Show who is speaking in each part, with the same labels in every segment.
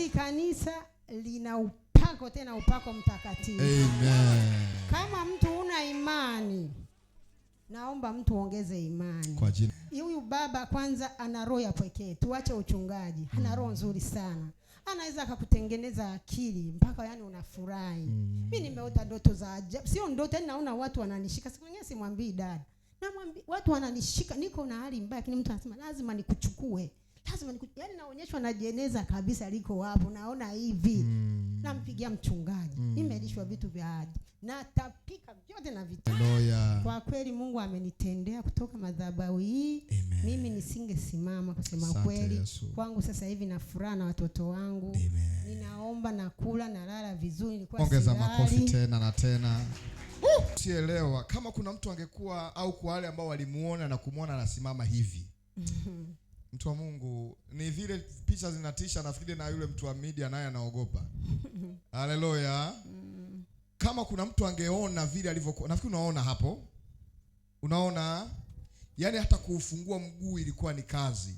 Speaker 1: Hili kanisa lina upako, tena upako mtakatifu.
Speaker 2: Amen.
Speaker 1: Kama mtu una imani, naomba mtu ongeze imani.
Speaker 2: Kwa jina.
Speaker 1: Huyu baba kwanza ana roho ya pekee. Tuache uchungaji. Ana roho nzuri sana. Anaweza akakutengeneza akili mpaka yani unafurahi. Mimi nimeota ndoto za ajabu. Sio ndoto, naona watu wananishika. Siku nyingine simwambii dada. Namwambia watu wananishika, niko na hali mbaya, lakini mtu anasema lazima nikuchukue. Yaani naonyeshwa na jeneza kabisa liko hapo, naona hivi. Nampigia mchungaji. Nimelishwa vitu vya ajabu. Na tapika vyote na vitu. Kwa kweli Mungu amenitendea kutoka madhabahu hii.
Speaker 2: Amen.
Speaker 1: Mimi nisingesimama kusema kweli. Kwangu sasa hivi na furaha na watoto wangu.
Speaker 2: Amen.
Speaker 1: Ninaomba na kula na lala vizuri, nilikuwa
Speaker 2: ongeza makofi tena na tena. Sielewa kama kuna mtu angekuwa au kwa wale ambao walimuona na kumuona anasimama hivi. Mtu wa Mungu, ni vile picha zinatisha, nafikiri na yule mtu wa media naye anaogopa. Haleluya. Kama kuna mtu angeona vile alivyokuwa, nafikiri unaona hapo. Unaona? Yaani hata kuufungua mguu ilikuwa ni kazi.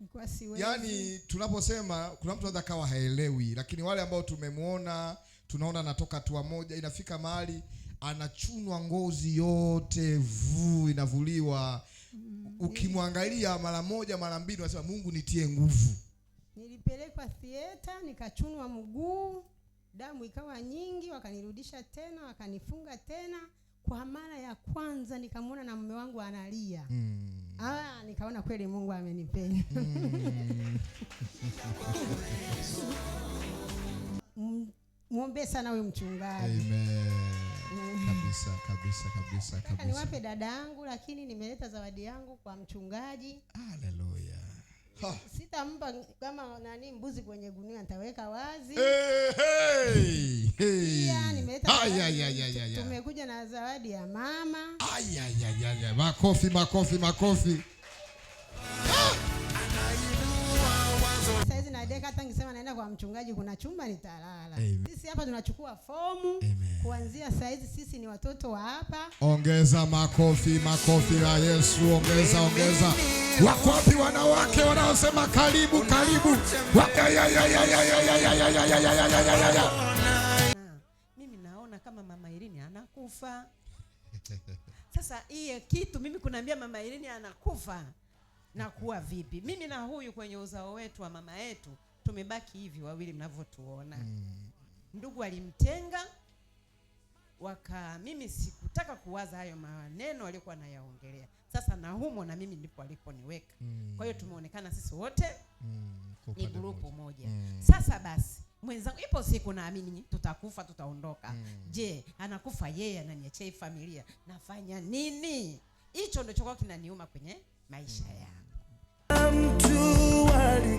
Speaker 1: Nilikuwa siwezi.
Speaker 2: Yaani tunaposema kuna mtu anaweza kawa haelewi, lakini wale ambao tumemuona, tunaona anatoka hatua moja, inafika mahali anachunwa ngozi yote, inavuliwa. Ukimwangalia mara moja mara mbili unasema Mungu nitie nguvu.
Speaker 1: Nilipelekwa theater, nikachunwa mguu, damu ikawa nyingi, wakanirudisha tena, wakanifunga tena. Kwa mara ya kwanza nikamwona na mume wangu analia. Nikaona kweli Mungu amenipenda. Muombe sana huyu mchungaji.
Speaker 2: Amen. Kabisa.
Speaker 1: Niwape dada yangu, lakini nimeleta zawadi yangu kwa mchungaji.
Speaker 2: Haleluya.
Speaker 1: Sitampa kama nani mbuzi kwenye gunia, nitaweka wazi.
Speaker 2: Pia
Speaker 1: nimeleta. Tumekuja na zawadi ya mama.
Speaker 2: Makofi.
Speaker 1: Saizi na deka hata ningesema naenda kwa mchungaji kuna chumba nitalala. Sisi hapa tunachukua fomu. Kuanzia saizi sisi ni watoto wa hapa.
Speaker 2: Ongeza makofi la Yesu, ongeza. Wako wapi wanawake wanaosema karibu?
Speaker 3: Mimi naona kama Mama Irene anakufa. Sasa hii kitu mimi kunaambia Mama Irene anakufa. Na kuwa vipi? Mimi na huyu kwenye uzao wetu wa mama yetu tumebaki hivi wawili mnavyotuona. Ndugu alimtenga, mimi sikutaka kuwaza hayo maneno alikuwa anayaongelea. Sasa na humo na mimi ndipo aliponiweka. Kwa hiyo tumeonekana sisi wote ni grupu moja. Sasa basi mwenzangu, ipo siku naamini tutakufa, tutaondoka. Je, anakufa yeye, ananiachia familia, nafanya nini? Hicho ndio chokuwa kinaniuma kwenye maisha yangu.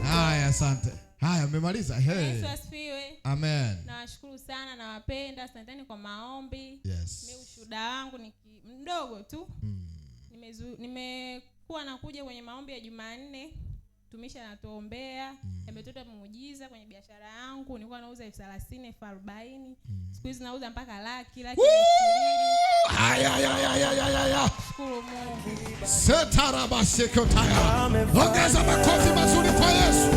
Speaker 2: Haya, asante. Haya, umemaliza?
Speaker 4: Yesu asifiwe.
Speaker 2: Amen.
Speaker 4: Nawashukuru sana, nawapenda. Asanteni kwa maombi.
Speaker 2: Yes.
Speaker 4: Mimi ushuhuda wangu ni mdogo tu. Nimekuwa nakuja kwenye maombi ya Jumanne. Tumisha natuombea. Yametota muujiza kwenye biashara yangu. Nilikuwa nauza 30,000, 40,000. Siku hizi nauza mpaka laki na 20. Shukuru Mungu.
Speaker 2: Ongeza makofi mazuri kwa Yesu.